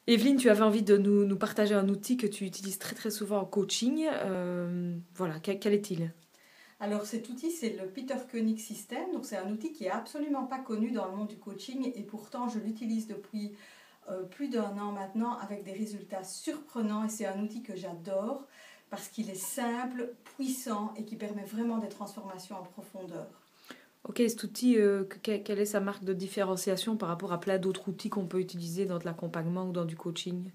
Evelyne, tu avais envie de nous partager un outil que tu utilises très très souvent en coaching. Voilà, quel est-il? Alors cet outil, c'est le Peter Koenig System. Donc c'est un outil qui est absolument pas connu dans le monde du coaching et pourtant je l'utilise depuis plus d'un an maintenant avec des résultats surprenants et c'est un outil que j'adore parce qu'il est simple, puissant et qui permet vraiment des transformations en profondeur. Ok, cet outil, quelle est sa marque de différenciation par rapport à plein d'autres outils qu'on peut utiliser dans de l'accompagnement ou dans du coaching?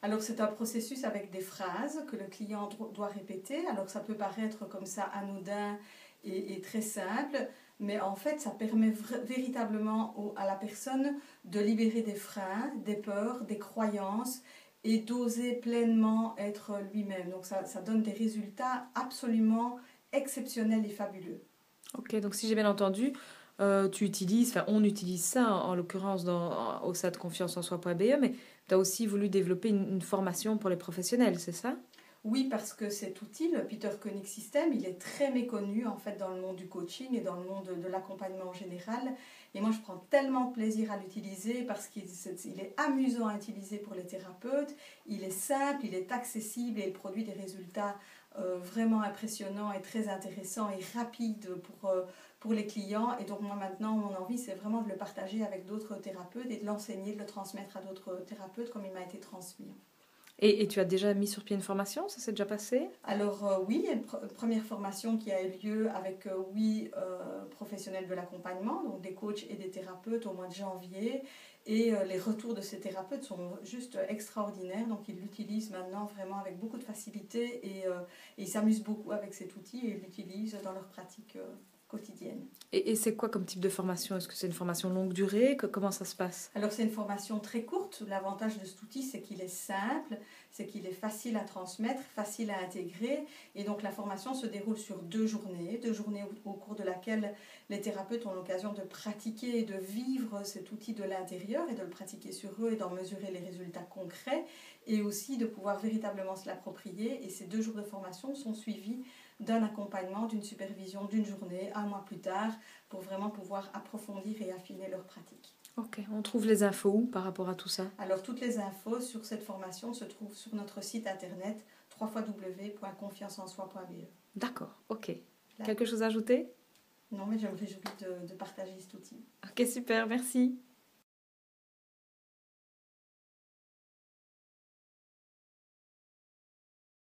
Alors c'est un processus avec des phrases que le client doit répéter. Alors ça peut paraître comme ça anodin et très simple, mais en fait ça permet véritablement à la personne de libérer des freins, des peurs, des croyances et d'oser pleinement être lui-même. Donc ça donne des résultats absolument exceptionnels et fabuleux. Ok, donc si j'ai bien entendu, tu utilises, enfin on utilise ça en l'occurrence au sein de confiance en soi.be, mais tu as aussi voulu développer une formation pour les professionnels, c'est ça? Oui, parce que cet outil, le Peter Koenig System, il est très méconnu en fait dans le monde du coaching et dans le monde de l'accompagnement en général. Et moi, je prends tellement de plaisir à l'utiliser parce qu'il est amusant à utiliser pour les thérapeutes. Il est simple, il est accessible et il produit des résultats vraiment impressionnants et très intéressants et rapides pour les clients. Et donc moi maintenant, mon envie, c'est vraiment de le partager avec d'autres thérapeutes et de l'enseigner, de le transmettre à d'autres thérapeutes comme il m'a été transmis. Et tu as déjà mis sur pied une formation, ça s'est déjà passé? Alors oui, il y a une première formation qui a eu lieu avec professionnels de l'accompagnement, donc des coachs et des thérapeutes au mois de janvier. Et les retours de ces thérapeutes sont juste extraordinaires. Donc ils l'utilisent maintenant vraiment avec beaucoup de facilité et ils s'amusent beaucoup avec cet outil et ils l'utilisent dans leur pratique quotidienne. Et c'est quoi comme type de formation? Est-ce que c'est une formation longue durée? Comment ça se passe? Alors c'est une formation très courte. L'avantage de cet outil, c'est qu'il est simple, c'est qu'il est facile à transmettre, facile à intégrer. Et donc la formation se déroule sur 2 journées, 2 journées au cours de laquelle les thérapeutes ont l'occasion de pratiquer et de vivre cet outil de l'intérieur et de le pratiquer sur eux et d'en mesurer les résultats concrets et aussi de pouvoir véritablement se l'approprier. Et ces 2 jours de formation sont suivis d'un accompagnement, d'une supervision d'une journée, un mois plus tard, pour vraiment pouvoir approfondir et affiner leur pratique. Ok, on trouve les infos où par rapport à tout ça? Alors toutes les infos sur cette formation se trouvent sur notre site internet www.confianceensoi.be. D'accord, ok. Là. Quelque chose à ajouter? Non mais je me réjouis de partager cet outil. Ok, super, merci.